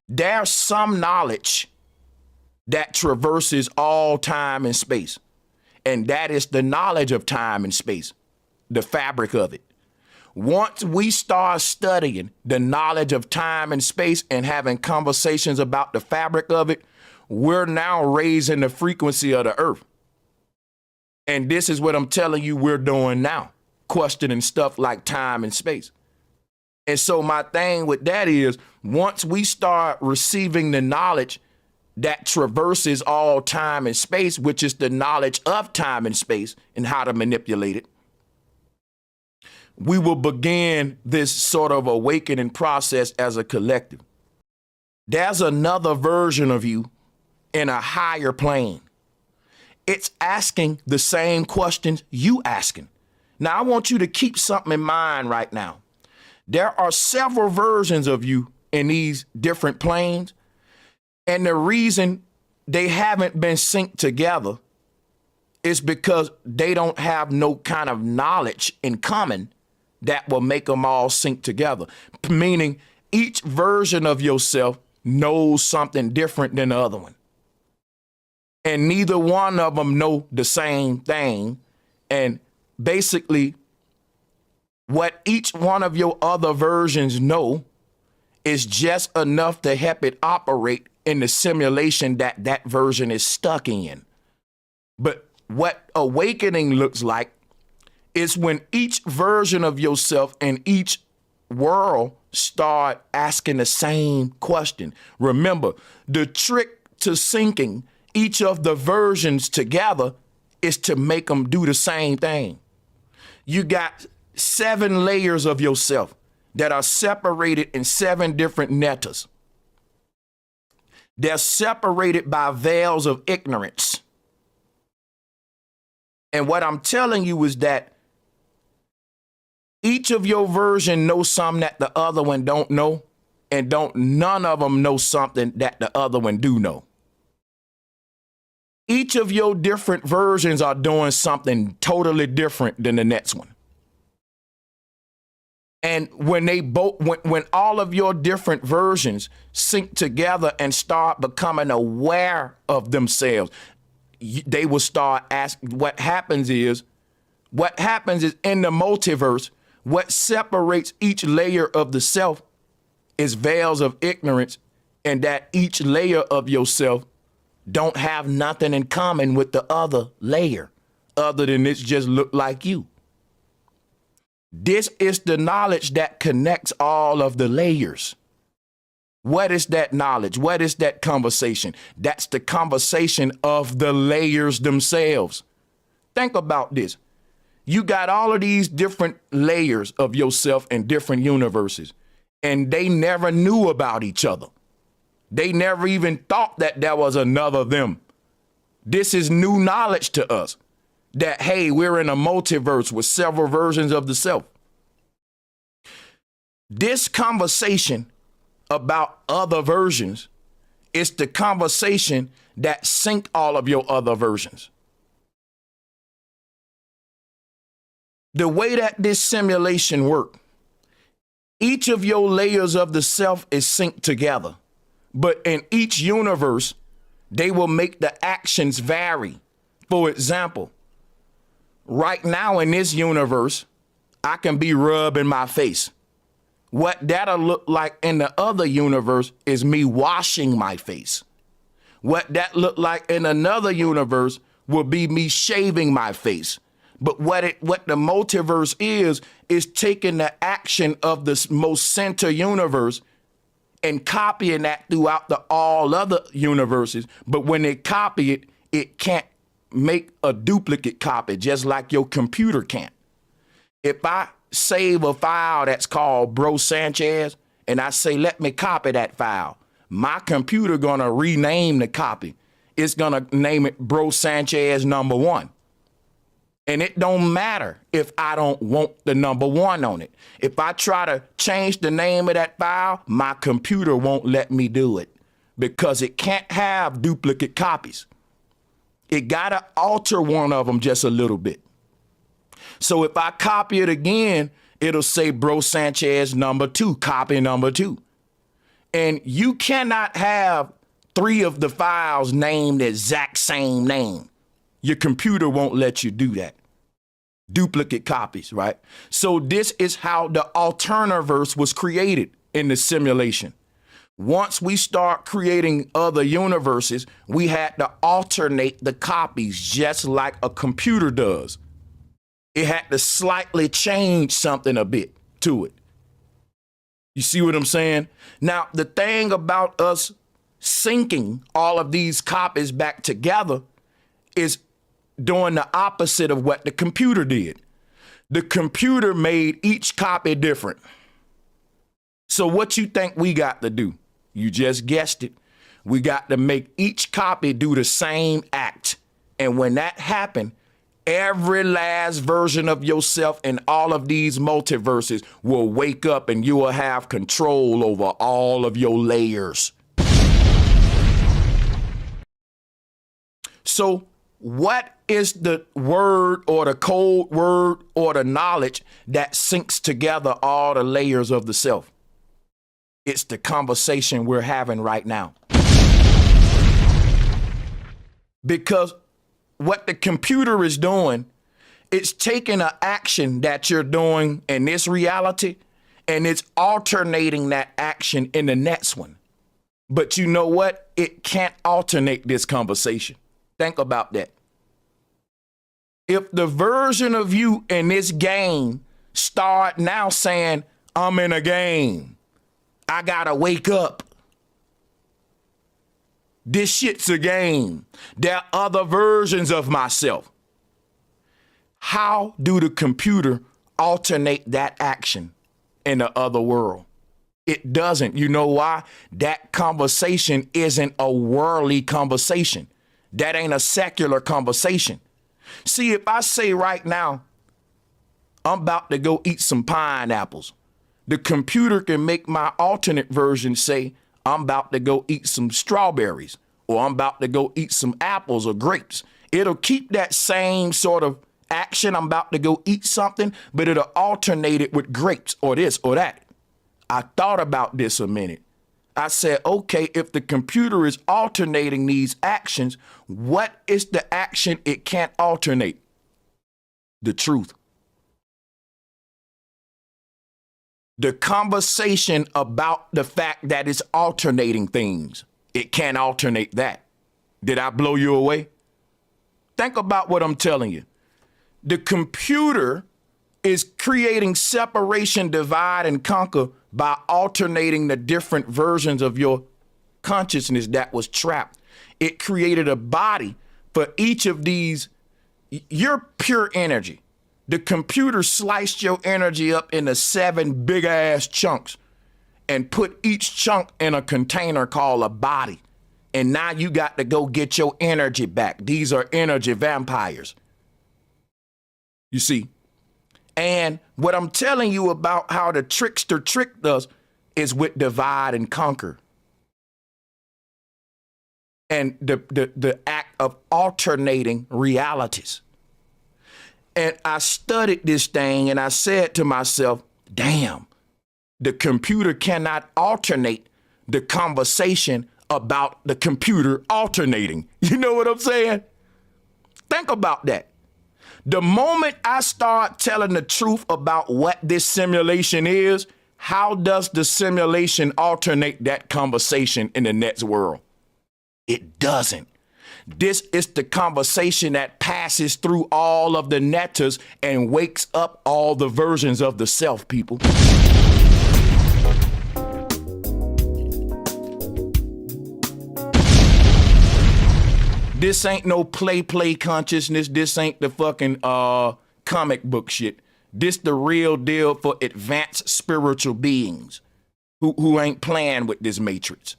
There's some knowledge that traverses all time and space, and that is the knowledge of time and space, the fabric of it. Once we start studying the knowledge of time and space and having conversations about the fabric of it, we're now raising the frequency of the earth. And this is what I'm telling you we're doing now, questioning stuff like time and space. And so my thing with that is, once we start receiving the knowledge that traverses all time and space, which is the knowledge of time and space and how to manipulate it, we will begin this sort of awakening process as a collective. There's another version of you in a higher plane. It's asking the same questions you asking. Now, I want you to keep something in mind right now. There are several versions of you in these different planes, and the reason they haven't been synced together is because they don't have no kind of knowledge in common that will make them all sync together. Meaning each version of yourself knows something different than the other one. And neither one of them know the same thing. And basically what each one of your other versions know is just enough to help it operate in the simulation that that version is stuck in. But what awakening looks like is when each version of yourself in each world start asking the same question. Remember, the trick to syncing each of the versions together is to make them do the same thing. You got 7 layers of yourself that are separated in 7 different nettas. They're separated by veils of ignorance. And what I'm telling you is that each of your version knows something that the other one don't know, and none of them know something that the other one do know. Each of your different versions are doing something totally different than the next one. And when all of your different versions sync together and start becoming aware of themselves, they will start asking. What happens is in the multiverse, what separates each layer of the self is veils of ignorance, and that each layer of yourself don't have nothing in common with the other layer other than it's just look like you. This is the knowledge that connects all of the layers. What is that knowledge? What is that conversation? That's the conversation of the layers themselves. Think about this. You got all of these different layers of yourself in different universes, and they never knew about each other. They never even thought that there was another them. This is new knowledge to us, that, hey, we're in a multiverse with several versions of the self. This conversation about other versions is the conversation that sync all of your other versions. The way that this simulation works, each of your layers of the self is synced together, but in each universe, they will make the actions vary. For example, right now in this universe, I can be rubbing my face. What that'll look like in the other universe is me washing my face. What that look like in another universe will be me shaving my face. But what the multiverse is taking the action of the most center universe and copying that throughout the all other universes. But when they copy it, it can't make a duplicate copy, just like your computer can't. If I save a file that's called Bro Sanchez and I say, let me copy that file, my computer gonna rename the copy. It's gonna name it Bro Sanchez #1. And it don't matter if I don't want the #1 on it. If I try to change the name of that file, my computer won't let me do it because it can't have duplicate copies. It gotta alter one of them just a little bit. So if I copy it again, it'll say Bro Sanchez #2, copy #2. And you cannot have 3 of the files named the exact same name. Your computer won't let you do that. Duplicate copies, right? So this is how the Multiverse was created in the simulation. Once we start creating other universes, we had to alternate the copies just like a computer does. It had to slightly change something a bit to it. You see what I'm saying? Now, the thing about us syncing all of these copies back together is doing the opposite of what the computer did. The computer made each copy different. So what you think we got to do? You just guessed it. We got to make each copy do the same act. And when that happened, every last version of yourself in all of these multiverses will wake up and you will have control over all of your layers. So what is the word or the code word or the knowledge that syncs together all the layers of the self? It's the conversation we're having right now. Because what the computer is doing, it's taking an action that you're doing in this reality and it's alternating that action in the next one. But you know what? It can't alternate this conversation. Think about that. If the version of you in this game start now saying, I'm in a game, I gotta wake up. This shit's a game. There are other versions of myself. How do the computer alternate that action in the other world? It doesn't. You know why? That conversation isn't a worldly conversation. That ain't a secular conversation. See, if I say right now, I'm about to go eat some pineapples, the computer can make my alternate version say, I'm about to go eat some strawberries, or I'm about to go eat some apples or grapes. It'll keep that same sort of action. I'm about to go eat something, but it'll alternate it with grapes or this or that. I thought about this a minute. I said, okay, if the computer is alternating these actions, what is the action it can't alternate? The truth. The conversation about the fact that it's alternating things. It can't alternate that. Did I blow you away? Think about what I'm telling you. The computer is creating separation, divide, and conquer by alternating the different versions of your consciousness that was trapped. It created a body for each of these. You're pure energy. The computer sliced your energy up into 7 big ass chunks and put each chunk in a container called a body. And now you got to go get your energy back. These are energy vampires. You see? And what I'm telling you about how the trickster tricked us is with divide and conquer. And the act of alternating realities. And I studied this thing and I said to myself, damn, the computer cannot alternate the conversation about the computer alternating. You know what I'm saying? Think about that. The moment I start telling the truth about what this simulation is, how does the simulation alternate that conversation in the next world? It doesn't. This is the conversation that passes through all of the netters and wakes up all the versions of the self, people. This ain't no play consciousness. This ain't the fucking comic book shit. This the real deal for advanced spiritual beings who ain't playing with this matrix.